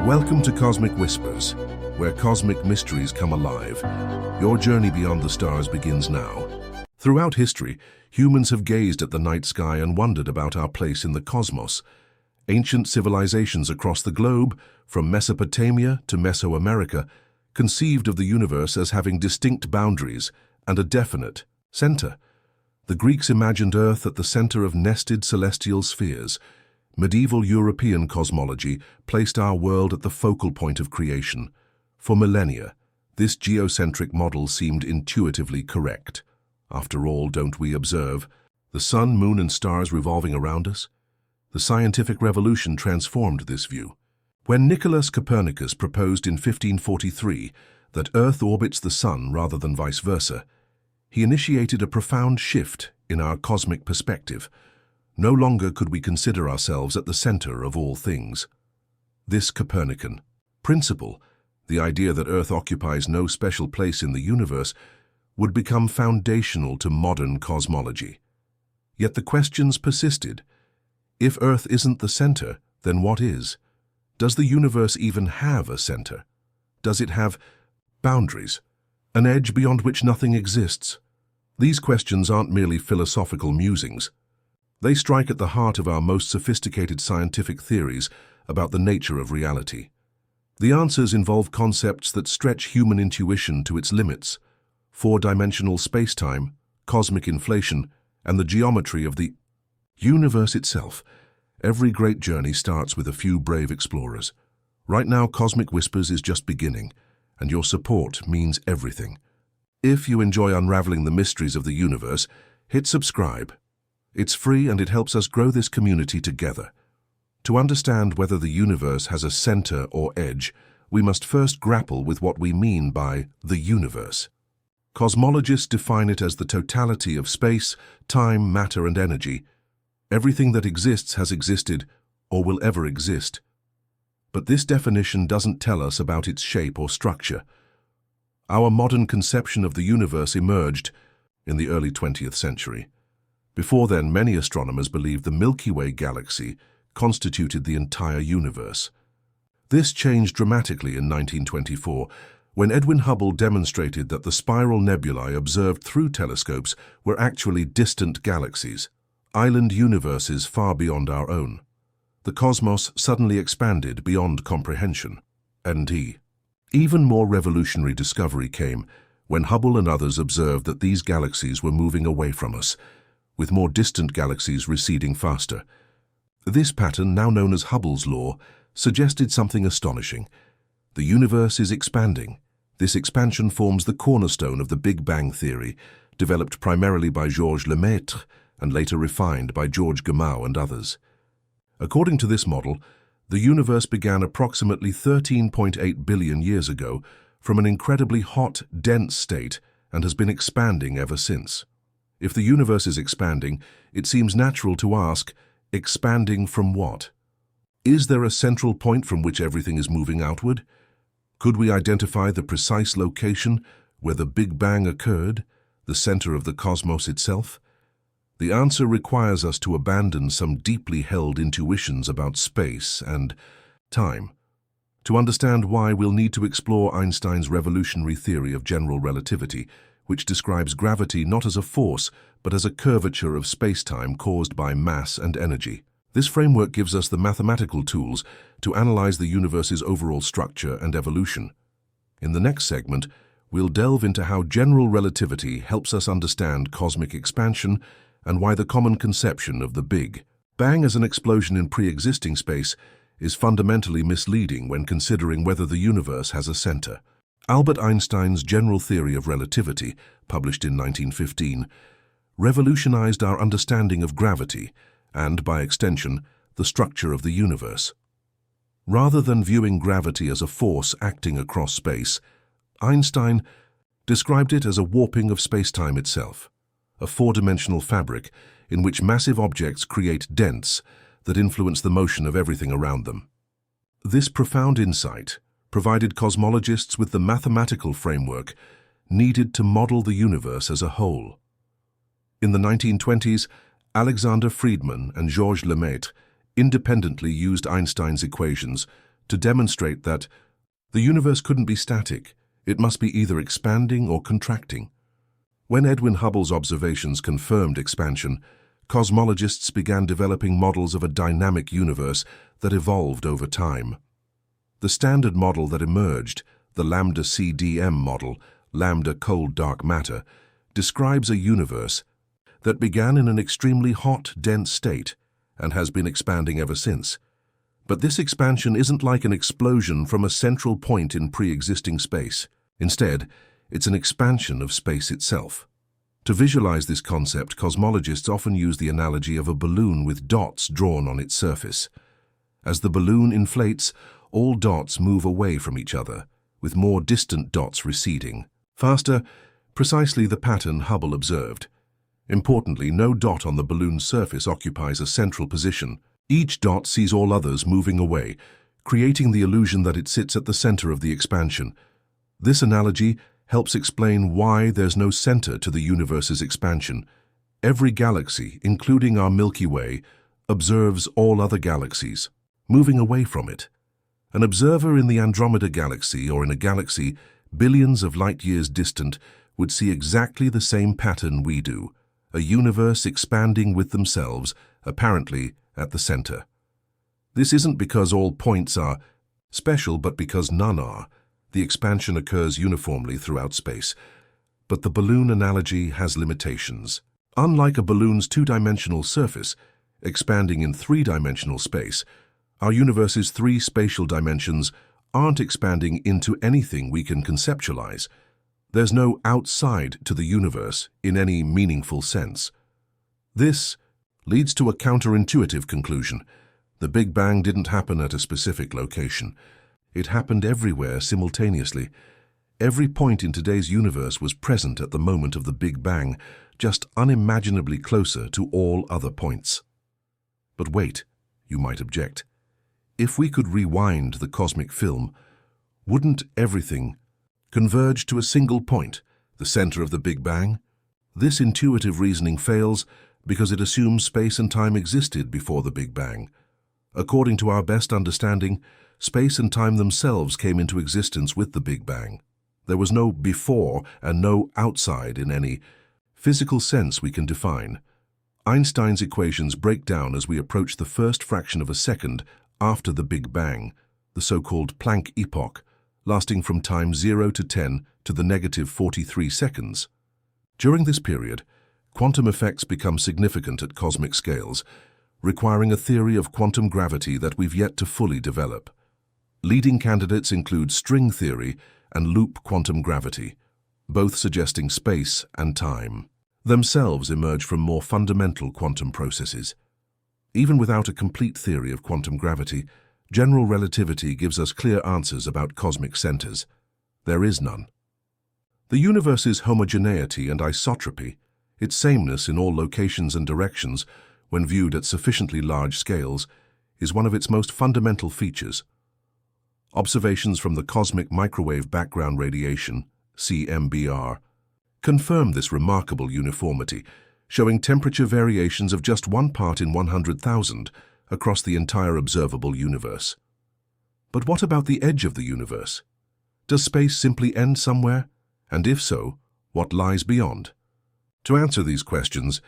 Welcome to Cosmic Whispers, where cosmic mysteries come alive. Your journey beyond the stars begins now. Throughout history, humans have gazed at the night sky and wondered about our place in the cosmos. Ancient civilizations across the globe, from Mesopotamia to Mesoamerica, conceived of the universe as having distinct boundaries and a definite center. The Greeks imagined Earth at the center of nested celestial spheres. Medieval European cosmology placed our world at the focal point of creation. For millennia, this geocentric model seemed intuitively correct. After all, don't we observe the sun, moon, and stars revolving around us? The scientific revolution transformed this view. When Nicholas Copernicus proposed in 1543 that Earth orbits the sun rather than vice versa, he initiated a profound shift in our cosmic perspective. No longer could we consider ourselves at the center of all things. This Copernican principle, the idea that Earth occupies no special place in the universe, would become foundational to modern cosmology. Yet the questions persisted. If Earth isn't the center, then what is? Does the universe even have a center? Does it have boundaries, an edge beyond which nothing exists? These questions aren't merely philosophical musings. They strike at the heart of our most sophisticated scientific theories about the nature of reality. The answers involve concepts that stretch human intuition to its limits: four-dimensional space-time, cosmic inflation, and the geometry of the universe itself. Every great journey starts with a few brave explorers. Right now, Cosmic Whispers is just beginning, and your support means everything. If you enjoy unraveling the mysteries of the universe, hit subscribe. It's free and it helps us grow this community together. To understand whether the universe has a center or edge, we must first grapple with what we mean by the universe. Cosmologists define it as the totality of space, time, matter, and energy. Everything that exists has existed or will ever exist. But this definition doesn't tell us about its shape or structure. Our modern conception of the universe emerged in the early 20th century. Before then, many astronomers believed the Milky Way galaxy constituted the entire universe. This changed dramatically in 1924, when Edwin Hubble demonstrated that the spiral nebulae observed through telescopes were actually distant galaxies, island universes far beyond our own. The cosmos suddenly expanded beyond comprehension. And even more revolutionary discovery came when Hubble and others observed that these galaxies were moving away from us, with more distant galaxies receding faster. This pattern, now known as Hubble's law, suggested something astonishing. The universe is expanding. This expansion forms the cornerstone of the Big Bang theory, developed primarily by Georges Lemaitre and later refined by George Gamow and others. According to this model, the universe began approximately 13.8 billion years ago from an incredibly hot, dense state and has been expanding ever since. If the universe is expanding, it seems natural to ask, expanding from what? Is there a central point from which everything is moving outward? Could we identify the precise location where the Big Bang occurred, the center of the cosmos itself? The answer requires us to abandon some deeply held intuitions about space and time. To understand why, we'll need to explore Einstein's revolutionary theory of general relativity, which describes gravity not as a force, but as a curvature of space-time caused by mass and energy. This framework gives us the mathematical tools to analyze the universe's overall structure and evolution. In the next segment, we'll delve into how general relativity helps us understand cosmic expansion and why the common conception of the Big Bang as an explosion in pre-existing space is fundamentally misleading when considering whether the universe has a center. Albert Einstein's general theory of relativity, published in 1915, revolutionized our understanding of gravity and, by extension, the structure of the universe. Rather than viewing gravity as a force acting across space, Einstein described it as a warping of space-time itself, a four-dimensional fabric in which massive objects create dents that influence the motion of everything around them. This profound insight provided cosmologists with the mathematical framework needed to model the universe as a whole. In the 1920s, Alexander Friedmann and Georges Lemaitre independently used Einstein's equations to demonstrate that the universe couldn't be static. It must be either expanding or contracting. When Edwin Hubble's observations confirmed expansion, cosmologists began developing models of a dynamic universe that evolved over time. The standard model that emerged, the lambda CDM model, lambda cold dark matter, describes a universe that began in an extremely hot, dense state and has been expanding ever since. But this expansion isn't like an explosion from a central point in pre-existing space. Instead, it's an expansion of space itself. To visualize this concept, cosmologists often use the analogy of a balloon with dots drawn on its surface. As the balloon inflates, all dots move away from each other, with more distant dots receding. Faster, precisely the pattern Hubble observed. Importantly, no dot on the balloon's surface occupies a central position. Each dot sees all others moving away, creating the illusion that it sits at the center of the expansion. This analogy helps explain why there's no center to the universe's expansion. Every galaxy, including our Milky Way, observes all other galaxies, moving away from it. An observer in the Andromeda Galaxy or in a galaxy billions of light-years distant would see exactly the same pattern we do, a universe expanding with themselves, apparently at the center. This isn't because all points are special, but because none are. The expansion occurs uniformly throughout space. But the balloon analogy has limitations. Unlike a balloon's two-dimensional surface, expanding in three-dimensional space, our universe's three spatial dimensions aren't expanding into anything we can conceptualize. There's no outside to the universe in any meaningful sense. This leads to a counterintuitive conclusion. The Big Bang didn't happen at a specific location. It happened everywhere simultaneously. Every point in today's universe was present at the moment of the Big Bang, just unimaginably closer to all other points. But wait, you might object. If we could rewind the cosmic film, wouldn't everything converge to a single point, the center of the Big Bang? This intuitive reasoning fails because it assumes space and time existed before the Big Bang. According to our best understanding, space and time themselves came into existence with the Big Bang. There was no before and no outside in any physical sense we can define. Einstein's equations break down as we approach the first fraction of a second after the Big Bang, the so-called Planck epoch, lasting from time 0 to 10 to the negative 43 seconds. During this period, quantum effects become significant at cosmic scales, requiring a theory of quantum gravity that we've yet to fully develop. Leading candidates include string theory and loop quantum gravity, both suggesting space and time themselves emerge from more fundamental quantum processes. Even without a complete theory of quantum gravity, general relativity gives us clear answers about cosmic centers. There is none. The universe's homogeneity and isotropy, its sameness in all locations and directions when viewed at sufficiently large scales, is one of its most fundamental features. Observations from the cosmic microwave background radiation, CMBR, confirm this remarkable uniformity, showing temperature variations of just 1 part in 100,000 across the entire observable universe. But what about the edge of the universe? Does space simply end somewhere? And if so, what lies beyond? To answer these questions,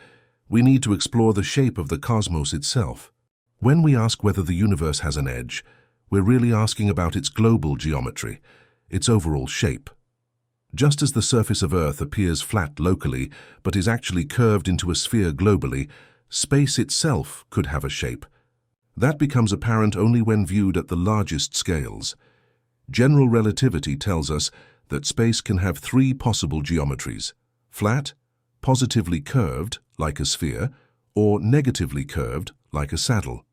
we need to explore the shape of the cosmos itself. When we ask whether the universe has an edge, we're really asking about its global geometry, its overall shape. Just as the surface of Earth appears flat locally but is actually curved into a sphere globally, space itself could have a shape. That becomes apparent only when viewed at the largest scales. General relativity tells us that space can have 3 possible geometries: flat, positively curved, like a sphere, or negatively curved, like a saddle.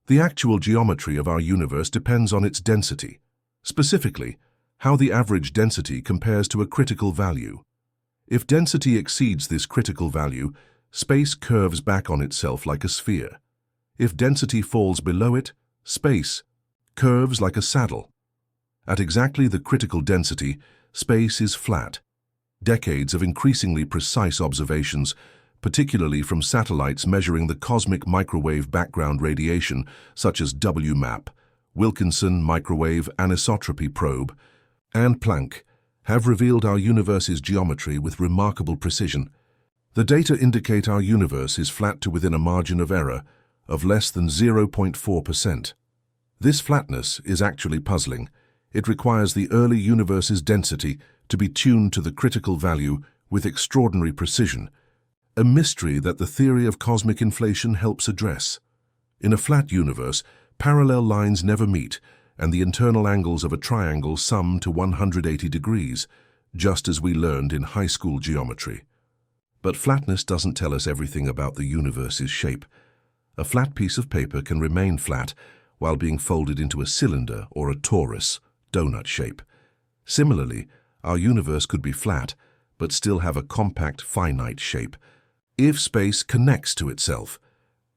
The actual geometry of our universe depends on its density. Specifically, how the average density compares to a critical value. If density exceeds this critical value, space curves back on itself like a sphere. If density falls below it, space curves like a saddle. At exactly the critical density, space is flat. Decades of increasingly precise observations, particularly from satellites measuring the cosmic microwave background radiation, such as WMAP, Wilkinson microwave anisotropy probe, and Planck have revealed our universe's geometry with remarkable precision. The data indicate our universe is flat to within a margin of error of less than 0.4%. This flatness is actually puzzling. It requires the early universe's density to be tuned to the critical value with extraordinary precision, a mystery that the theory of cosmic inflation helps address. In a flat universe, parallel lines never meet, and the internal angles of a triangle sum to 180 degrees, just as we learned in high school geometry. But flatness doesn't tell us everything about the universe's shape. A flat piece of paper can remain flat while being folded into a cylinder or a torus, donut shape. Similarly, our universe could be flat, but still have a compact, finite shape, if space connects to itself.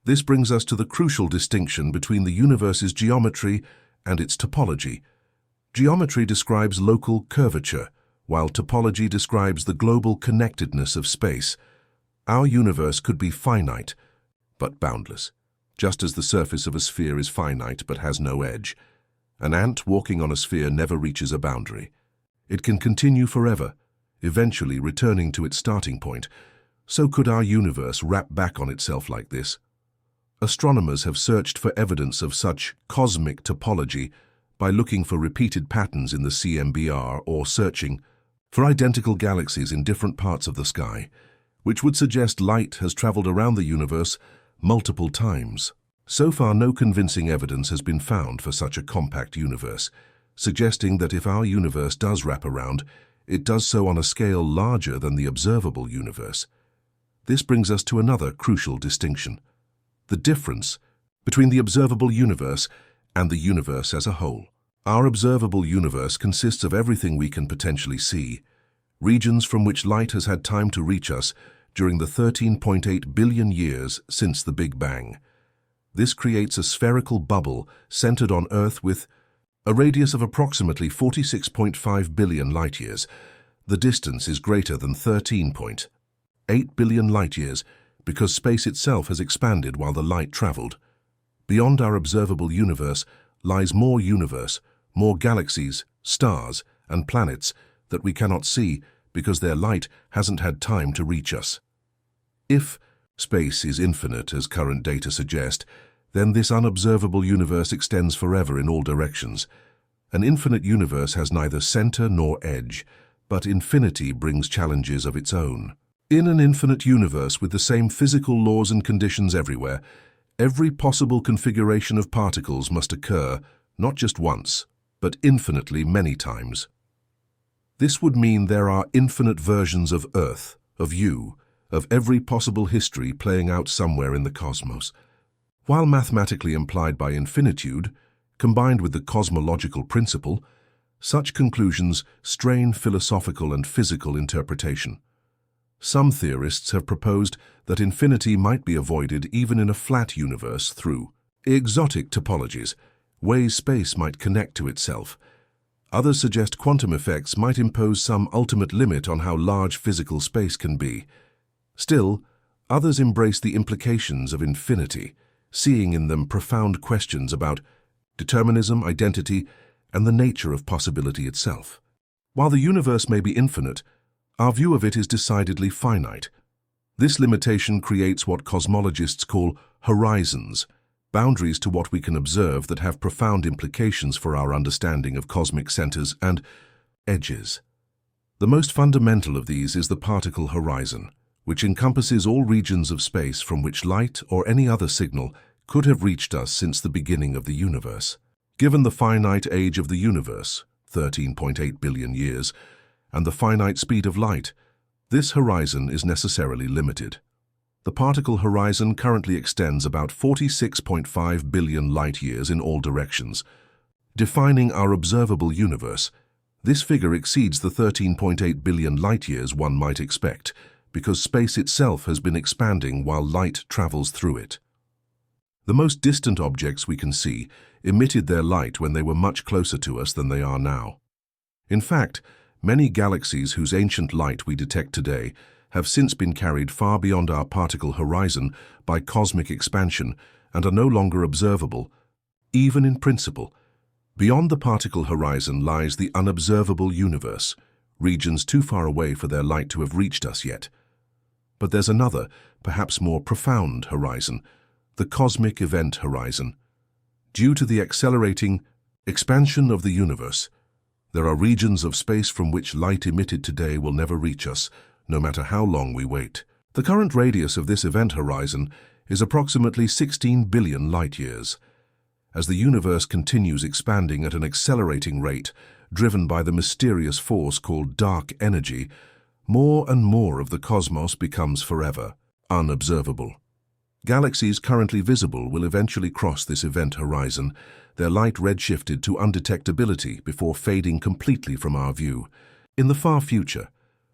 This brings us to the crucial distinction between the universe's geometry and its topology. Geometry describes local curvature, while topology describes the global connectedness of space. Our universe could be finite, but boundless, just as the surface of a sphere is finite but has no edge. An ant walking on a sphere never reaches a boundary. It can continue forever, eventually returning to its starting point. So could our universe wrap back on itself like this? Astronomers have searched for evidence of such cosmic topology by looking for repeated patterns in the CMBR or searching for identical galaxies in different parts of the sky, which would suggest light has traveled around the universe multiple times. So far, no convincing evidence has been found for such a compact universe, suggesting that if our universe does wrap around, it does so on a scale larger than the observable universe. This brings us to another crucial distinction: the difference between the observable universe and the universe as a whole. Our observable universe consists of everything we can potentially see, regions from which light has had time to reach us during the 13.8 billion years since the Big Bang. This creates a spherical bubble centered on Earth with a radius of approximately 46.5 billion light-years. The distance is greater than 13.8 billion light-years because space itself has expanded while the light traveled. Beyond our observable universe lies more universe, more galaxies, stars, and planets that we cannot see because their light hasn't had time to reach us. If space is infinite, as current data suggest, then this unobservable universe extends forever in all directions. An infinite universe has neither center nor edge, but infinity brings challenges of its own. In an infinite universe with the same physical laws and conditions everywhere, every possible configuration of particles must occur not just once, but infinitely many times. This would mean there are infinite versions of Earth, of you, of every possible history playing out somewhere in the cosmos. While mathematically implied by infinitude, combined with the cosmological principle, such conclusions strain philosophical and physical interpretation. Some theorists have proposed that infinity might be avoided even in a flat universe through exotic topologies, ways space might connect to itself. Others suggest quantum effects might impose some ultimate limit on how large physical space can be. Still, others embrace the implications of infinity, seeing in them profound questions about determinism, identity, and the nature of possibility itself. While the universe may be infinite, our view of it is decidedly finite. This limitation creates what cosmologists call horizons, boundaries to what we can observe that have profound implications for our understanding of cosmic centers, and edges. The most fundamental of these is the particle horizon, which encompasses all regions of space from which light or any other signal could have reached us since the beginning of the universe. Given the finite age of the universe, 13.8 billion years, and the finite speed of light, this horizon is necessarily limited. The particle horizon currently extends about 46.5 billion light-years in all directions. Defining our observable universe, this figure exceeds the 13.8 billion light-years one might expect, because space itself has been expanding while light travels through it. The most distant objects we can see emitted their light when they were much closer to us than they are now. In fact, many galaxies whose ancient light we detect today have since been carried far beyond our particle horizon by cosmic expansion and are no longer observable, even in principle, Beyond the particle horizon lies the unobservable universe, regions too far away for their light to have reached us yet. But there's another, perhaps more profound horizon, the cosmic event horizon. Due to the accelerating expansion of the universe, there are regions of space from which light emitted today will never reach us, no matter how long we wait. The current radius of this event horizon is approximately 16 billion light-years. As the universe continues expanding at an accelerating rate, driven by the mysterious force called dark energy, more and more of the cosmos becomes forever unobservable. Galaxies currently visible will eventually cross this event horizon, their light redshifted to undetectability before fading completely from our view. In the far future,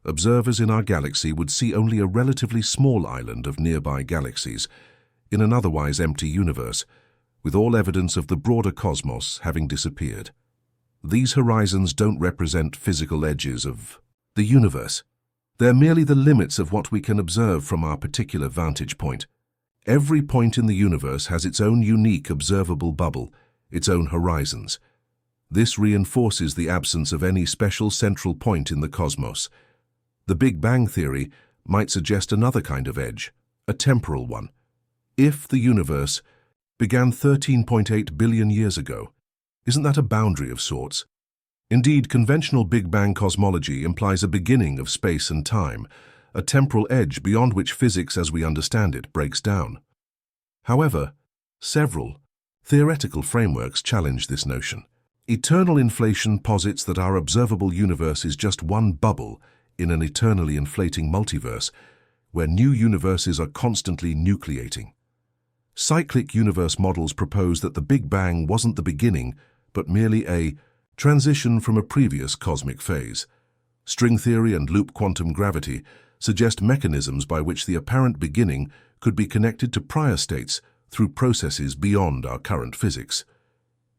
observers in our galaxy would see only a relatively small island of nearby galaxies in an otherwise empty universe, with all evidence of the broader cosmos having disappeared. These horizons don't represent physical edges of the universe. They're merely the limits of what we can observe from our particular vantage point. Every point in the universe has its own unique observable bubble, its own horizons. This reinforces the absence of any special central point in the cosmos. The Big Bang theory might suggest another kind of edge, a temporal one. If the universe began 13.8 billion years ago, isn't that a boundary of sorts? Indeed, conventional Big Bang cosmology implies a beginning of space and time, a temporal edge beyond which physics as we understand it breaks down. However, several theoretical frameworks challenge this notion. Eternal inflation posits that our observable universe is just one bubble in an eternally inflating multiverse, where new universes are constantly nucleating. Cyclic universe models propose that the Big Bang wasn't the beginning, but merely a transition from a previous cosmic phase. String theory and loop quantum gravity suggest mechanisms by which the apparent beginning could be connected to prior states through processes beyond our current physics.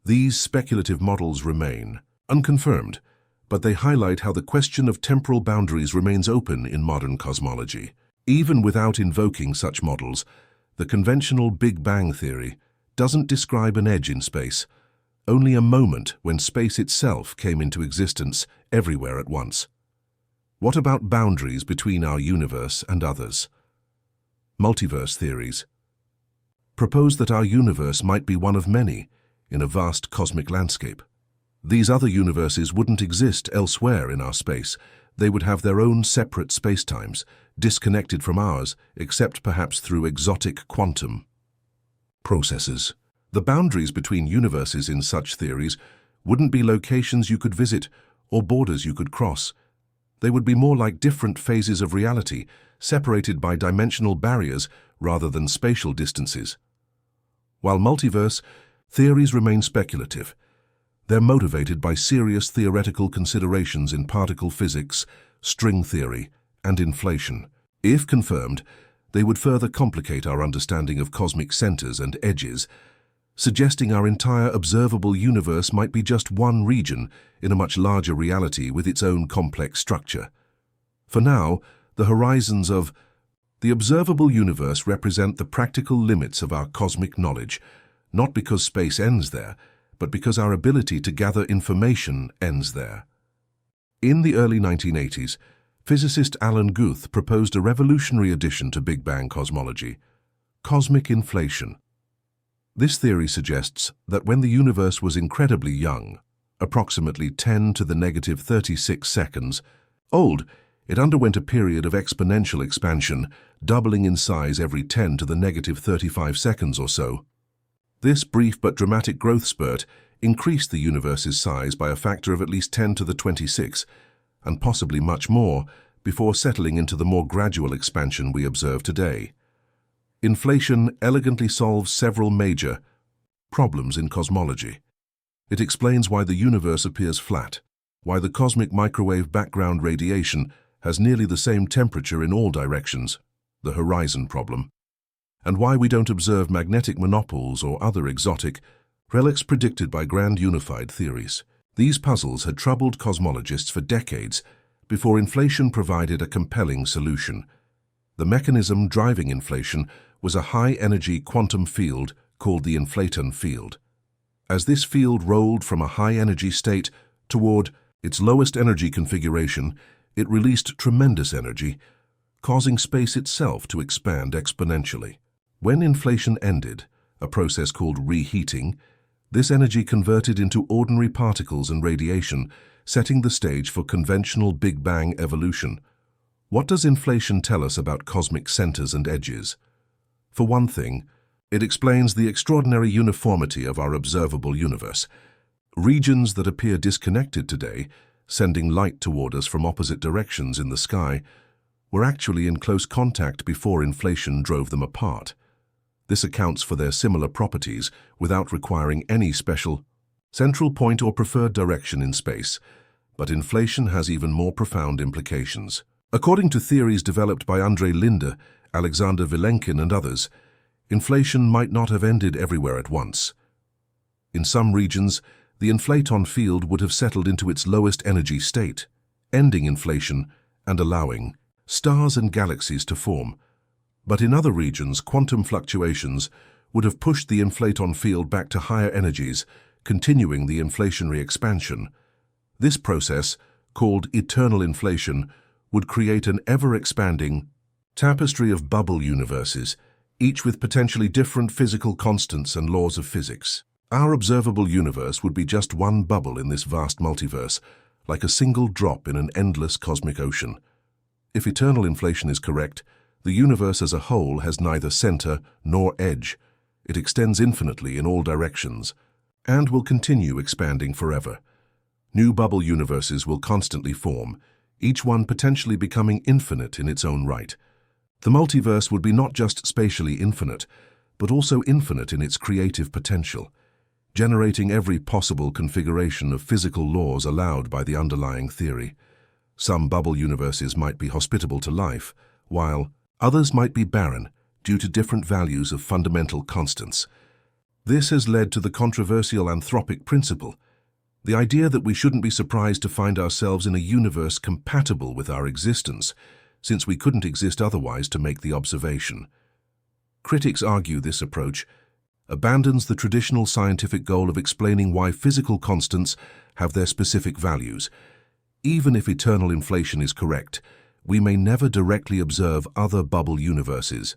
These speculative models remain unconfirmed, but they highlight how the question of temporal boundaries remains open in modern cosmology. Even without invoking such models, the conventional Big Bang theory doesn't describe an edge in space, only a moment when space itself came into existence everywhere at once. What about boundaries between our universe and others? Multiverse theories propose that our universe might be one of many in a vast cosmic landscape. These other universes wouldn't exist elsewhere in our space. They would have their own separate spacetimes, disconnected from ours, except perhaps through exotic quantum processes. The boundaries between universes in such theories wouldn't be locations you could visit or borders you could cross. They would be more like different phases of reality, separated by dimensional barriers rather than spatial distances. While multiverse theories remain speculative, they're motivated by serious theoretical considerations in particle physics, string theory, and inflation. If confirmed, they would further complicate our understanding of cosmic centers and edges, suggesting our entire observable universe might be just one region in a much larger reality with its own complex structure. For now, the horizons of the observable universe represent the practical limits of our cosmic knowledge, not because space ends there, but because our ability to gather information ends there. In the early 1980s, physicist Alan Guth proposed a revolutionary addition to Big Bang cosmology: cosmic inflation. This theory suggests that when the universe was incredibly young, approximately 10 to the negative 36 seconds old, it underwent a period of exponential expansion, doubling in size every 10 to the negative 35 seconds or so. This brief but dramatic growth spurt increased the universe's size by a factor of at least 10 to the 26, and possibly much more, before settling into the more gradual expansion we observe today. Inflation elegantly solves several major problems in cosmology. It explains why the universe appears flat, why the cosmic microwave background radiation has nearly the same temperature in all directions, the horizon problem, and why we don't observe magnetic monopoles or other exotic relics predicted by grand unified theories. These puzzles had troubled cosmologists for decades before inflation provided a compelling solution. The mechanism driving inflation was a high-energy quantum field called the inflaton field. As this field rolled from a high-energy state toward its lowest energy configuration, it released tremendous energy, causing space itself to expand exponentially. When inflation ended, a process called reheating, this energy converted into ordinary particles and radiation, setting the stage for conventional Big Bang evolution. What does inflation tell us about cosmic centers and edges? For one thing, it explains the extraordinary uniformity of our observable universe. Regions that appear disconnected today, sending light toward us from opposite directions in the sky, were actually in close contact before inflation drove them apart. This accounts for their similar properties without requiring any special central point or preferred direction in space. But inflation has even more profound implications. According to theories developed by Andrei Linde, Alexander Vilenkin, and others, inflation might not have ended everywhere at once. In some regions, the inflaton field would have settled into its lowest energy state, ending inflation and allowing stars and galaxies to form. But in other regions, quantum fluctuations would have pushed the inflaton field back to higher energies, continuing the inflationary expansion. This process, called eternal inflation, would create an ever-expanding tapestry of bubble universes, each with potentially different physical constants and laws of physics. Our observable universe would be just one bubble in this vast multiverse, like a single drop in an endless cosmic ocean. If eternal inflation is correct, the universe as a whole has neither center nor edge. It extends infinitely in all directions, and will continue expanding forever. New bubble universes will constantly form, each one potentially becoming infinite in its own right. The multiverse would be not just spatially infinite, but also infinite in its creative potential, generating every possible configuration of physical laws allowed by the underlying theory. Some bubble universes might be hospitable to life, while others might be barren due to different values of fundamental constants. This has led to the controversial anthropic principle, the idea that we shouldn't be surprised to find ourselves in a universe compatible with our existence, since we couldn't exist otherwise to make the observation. Critics argue this approach abandons the traditional scientific goal of explaining why physical constants have their specific values. Even if eternal inflation is correct, we may never directly observe other bubble universes.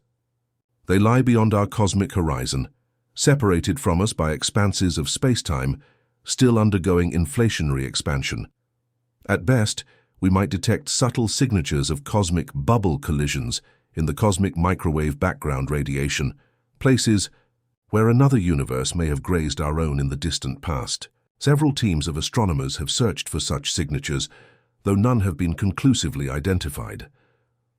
They lie beyond our cosmic horizon, separated from us by expanses of space-time, still undergoing inflationary expansion. At best, we might detect subtle signatures of cosmic bubble collisions in the cosmic microwave background radiation, places where another universe may have grazed our own in the distant past. Several teams of astronomers have searched for such signatures, though none have been conclusively identified.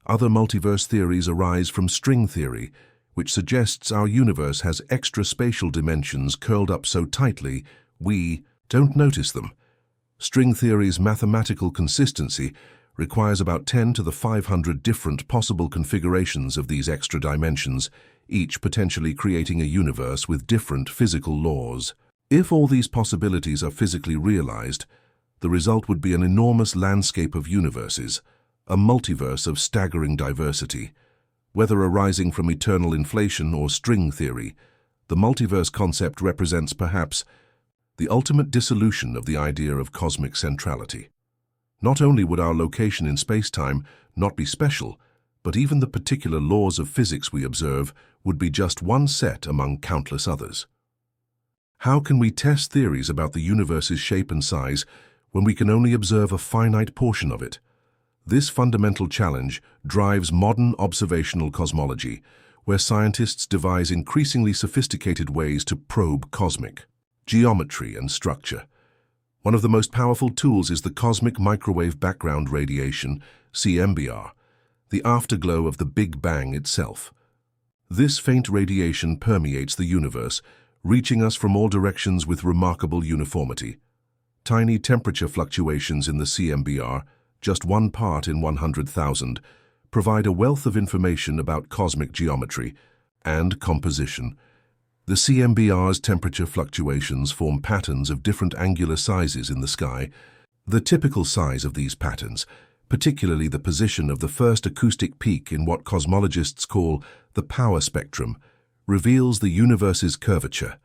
Other multiverse theories arise from string theory, which suggests our universe has extra spatial dimensions curled up so tightly we don't notice them. String theory's mathematical consistency requires about 10 to the 500 different possible configurations of these extra dimensions, each potentially creating a universe with different physical laws. If all these possibilities are physically realized, the result would be an enormous landscape of universes, a multiverse of staggering diversity. Whether arising from eternal inflation or string theory, the multiverse concept represents perhaps the ultimate dissolution of the idea of cosmic centrality. Not only would our location in space-time not be special, but even the particular laws of physics we observe would be just one set among countless others. How can we test theories about the universe's shape and size when we can only observe a finite portion of it? This fundamental challenge drives modern observational cosmology, where scientists devise increasingly sophisticated ways to probe cosmic geometry and structure. One of the most powerful tools is the cosmic microwave background radiation, CMBR, the afterglow of the Big Bang itself. This faint radiation permeates the universe, reaching us from all directions with remarkable uniformity. Tiny temperature fluctuations in the CMBR, just 1 part in 100,000, provide a wealth of information about cosmic geometry and composition. The CMBR's temperature fluctuations form patterns of different angular sizes in the sky. The typical size of these patterns, particularly the position of the first acoustic peak in what cosmologists call the power spectrum, reveals the universe's curvature.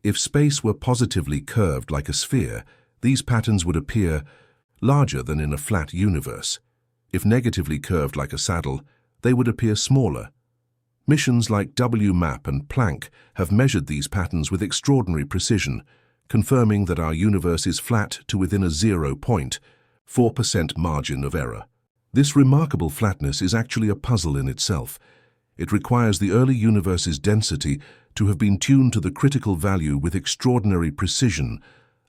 If space were positively curved like a sphere, these patterns would appear larger than in a flat universe. If negatively curved like a saddle, they would appear smaller. Missions like WMAP and Planck have measured these patterns with extraordinary precision, confirming that our universe is flat to within a 0.4% margin of error. This remarkable flatness is actually a puzzle in itself. It requires the early universe's density to have been tuned to the critical value with extraordinary precision,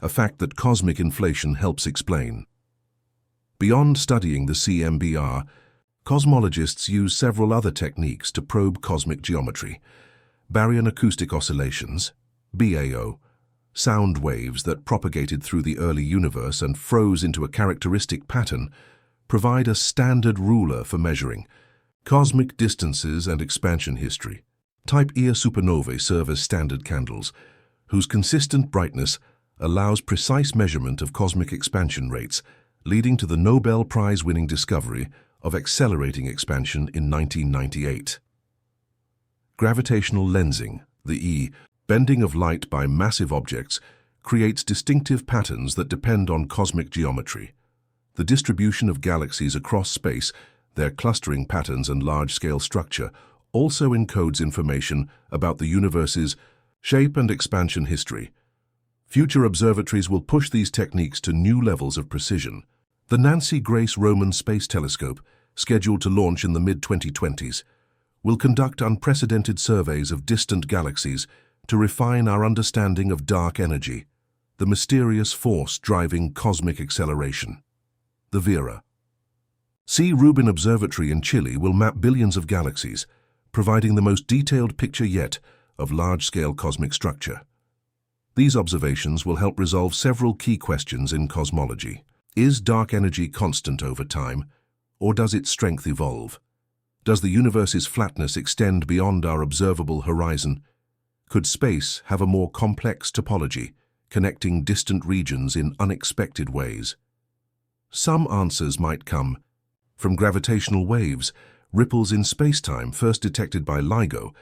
a fact that cosmic inflation helps explain. Beyond studying the CMBR, cosmologists use several other techniques to probe cosmic geometry. Baryon acoustic oscillations, BAO, sound waves that propagated through the early universe and froze into a characteristic pattern, provide a standard ruler for measuring cosmic distances and expansion history. Type Ia supernovae serve as standard candles, whose consistent brightness allows precise measurement of cosmic expansion rates, leading to the Nobel Prize-winning discovery of accelerating expansion in 1998. Gravitational lensing, the E, bending of light by massive objects, creates distinctive patterns that depend on cosmic geometry. The distribution of galaxies across space, their clustering patterns and large-scale structure, also encodes information about the universe's shape and expansion history. Future observatories will push these techniques to new levels of precision. The Nancy Grace Roman Space Telescope, scheduled to launch in the mid-2020s, will conduct unprecedented surveys of distant galaxies to refine our understanding of dark energy, the mysterious force driving cosmic acceleration. The Vera C. Rubin Observatory in Chile will map billions of galaxies, providing the most detailed picture yet of large-scale cosmic structure. These observations will help resolve several key questions in cosmology. Is dark energy constant over time, or does its strength evolve? Does the universe's flatness extend beyond our observable horizon? Could space have a more complex topology, connecting distant regions in unexpected ways? Some answers might come from gravitational waves, ripples in spacetime first detected by LIGO,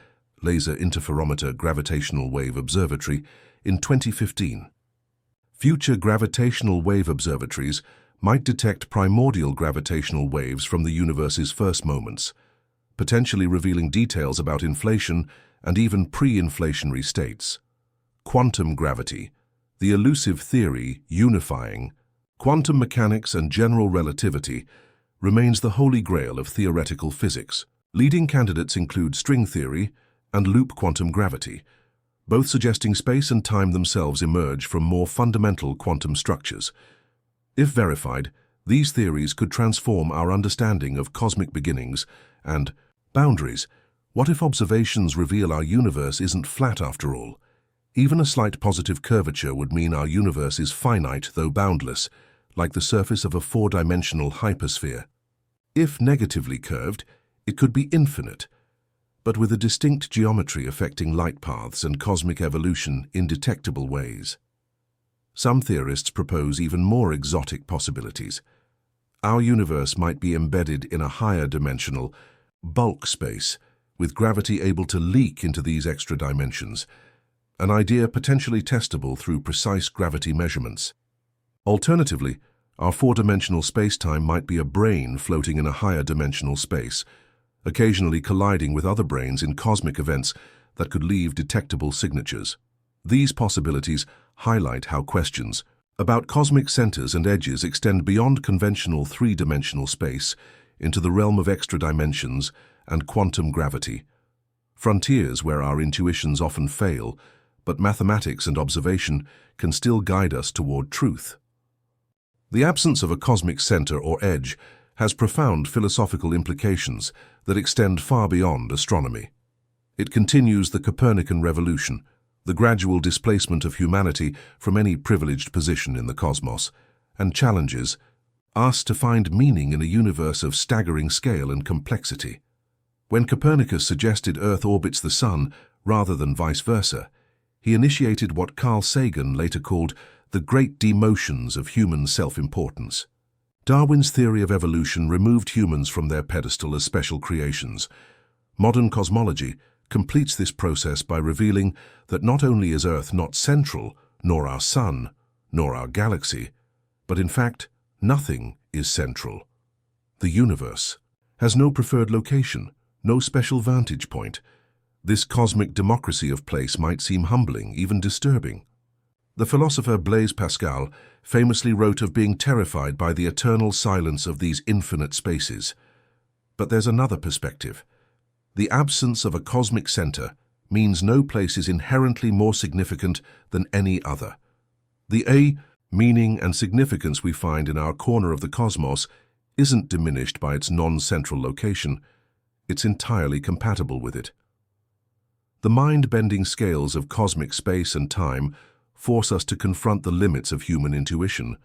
Laser Interferometer Gravitational Wave Observatory, in 2015. Future gravitational wave observatories might detect primordial gravitational waves from the universe's first moments, potentially revealing details about inflation and even pre-inflationary states. Quantum gravity, the elusive theory unifying quantum mechanics and general relativity, remains the holy grail of theoretical physics. Leading candidates include string theory and loop quantum gravity, both suggesting space and time themselves emerge from more fundamental quantum structures. If verified, these theories could transform our understanding of cosmic beginnings and boundaries. What if observations reveal our universe isn't flat after all? Even a slight positive curvature would mean our universe is finite though boundless, like the surface of a four-dimensional hypersphere. If negatively curved, it could be infinite, but with a distinct geometry affecting light paths and cosmic evolution in detectable ways. Some theorists propose even more exotic possibilities. Our universe might be embedded in a higher dimensional bulk space, with gravity able to leak into these extra dimensions, an idea potentially testable through precise gravity measurements. Alternatively, our four-dimensional spacetime might be a brain floating in a higher dimensional space, occasionally colliding with other brains in cosmic events that could leave detectable signatures. These possibilities highlight how questions about cosmic centers and edges extend beyond conventional three-dimensional space into the realm of extra dimensions and quantum gravity, frontiers where our intuitions often fail, but mathematics and observation can still guide us toward truth. The absence of a cosmic center or edge has profound philosophical implications that extend far beyond astronomy. It continues the Copernican revolution, the gradual displacement of humanity from any privileged position in the cosmos, and challenges us to find meaning in a universe of staggering scale and complexity. When Copernicus suggested Earth orbits the Sun rather than vice versa, he initiated what Carl Sagan later called the great demotions of human self-importance. Darwin's theory of evolution removed humans from their pedestal as special creations. Modern cosmology, completes this process by revealing that not only is Earth not central, nor our Sun, nor our galaxy, but in fact, nothing is central. The universe has no preferred location, no special vantage point. This cosmic democracy of place might seem humbling, even disturbing. The philosopher Blaise Pascal famously wrote of being terrified by the eternal silence of these infinite spaces. But there's another perspective. The absence of a cosmic center means no place is inherently more significant than any other. The meaning and significance we find in our corner of the cosmos isn't diminished by its non-central location. It's entirely compatible with it. The mind-bending scales of cosmic space and time force us to confront the limits of human intuition.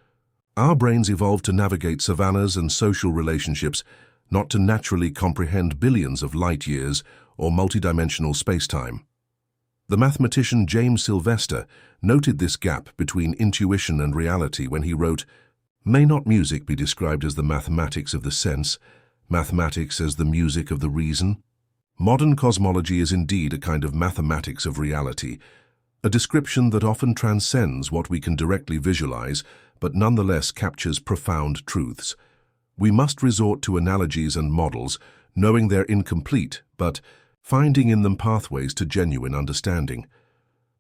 Our brains evolved to navigate savannas and social relationships, not to naturally comprehend billions of light years or multidimensional space-time. The mathematician James Sylvester noted this gap between intuition and reality when he wrote, "May not music be described as the mathematics of the sense, mathematics as the music of the reason?" Modern cosmology is indeed a kind of mathematics of reality, a description that often transcends what we can directly visualize, but nonetheless captures profound truths. We must resort to analogies and models, knowing they're incomplete, but finding in them pathways to genuine understanding.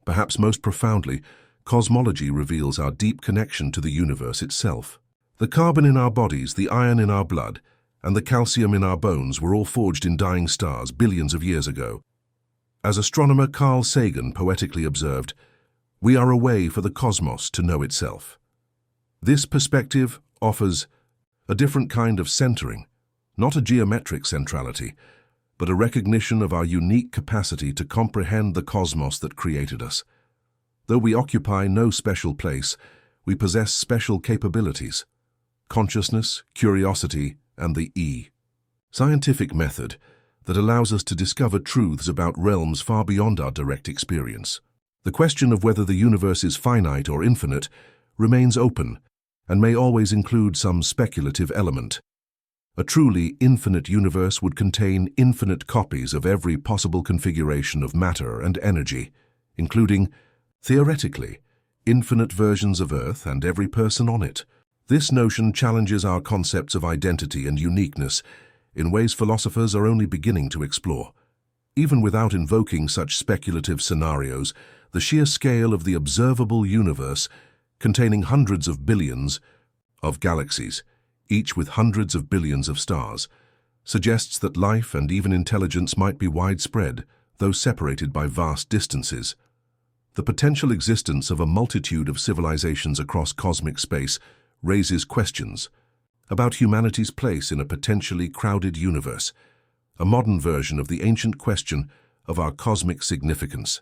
Perhaps most profoundly, cosmology reveals our deep connection to the universe itself. The carbon in our bodies, the iron in our blood, and the calcium in our bones were all forged in dying stars billions of years ago. As astronomer Carl Sagan poetically observed, "We are a way for the cosmos to know itself." This perspective offers a different kind of centering, not a geometric centrality, but a recognition of our unique capacity to comprehend the cosmos that created us. Though we occupy no special place, we possess special capabilities: consciousness, curiosity, and the scientific method that allows us to discover truths about realms far beyond our direct experience. The question of whether the universe is finite or infinite remains open and may always include some speculative element. A truly infinite universe would contain infinite copies of every possible configuration of matter and energy, including, theoretically, infinite versions of Earth and every person on it. This notion challenges our concepts of identity and uniqueness in ways philosophers are only beginning to explore. Even without invoking such speculative scenarios, the sheer scale of the observable universe, containing hundreds of billions of galaxies, each with hundreds of billions of stars, suggests that life and even intelligence might be widespread, though separated by vast distances. The potential existence of a multitude of civilizations across cosmic space raises questions about humanity's place in a potentially crowded universe, a modern version of the ancient question of our cosmic significance.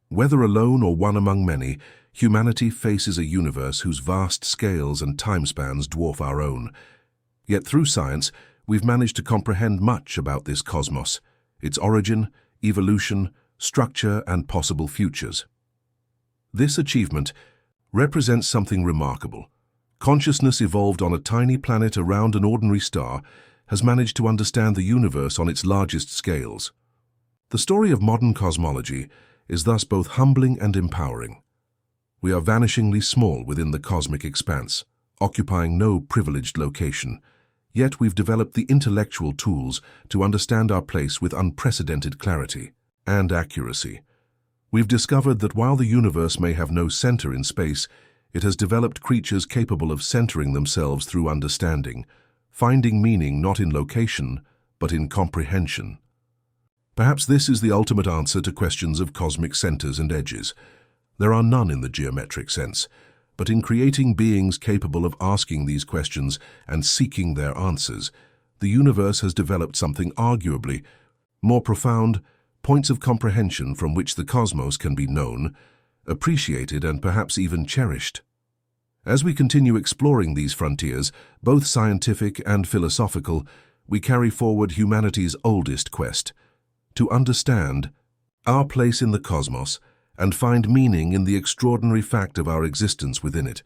Whether alone or one among many, humanity faces a universe whose vast scales and timespans dwarf our own. Yet through science, we've managed to comprehend much about this cosmos, its origin, evolution, structure, and possible futures. This achievement represents something remarkable. Consciousness evolved on a tiny planet around an ordinary star has managed to understand the universe on its largest scales. The story of modern cosmology is thus both humbling and empowering. We are vanishingly small within the cosmic expanse, occupying no privileged location, yet we've developed the intellectual tools to understand our place with unprecedented clarity and accuracy. We've discovered that while the universe may have no center in space, it has developed creatures capable of centering themselves through understanding, finding meaning not in location, but in comprehension. Perhaps this is the ultimate answer to questions of cosmic centers and edges. There are none in the geometric sense, but in creating beings capable of asking these questions and seeking their answers, the universe has developed something arguably more profound, points of comprehension from which the cosmos can be known, appreciated, and perhaps even cherished. As we continue exploring these frontiers, both scientific and philosophical, we carry forward humanity's oldest quest, to understand our place in the cosmos and find meaning in the extraordinary fact of our existence within it.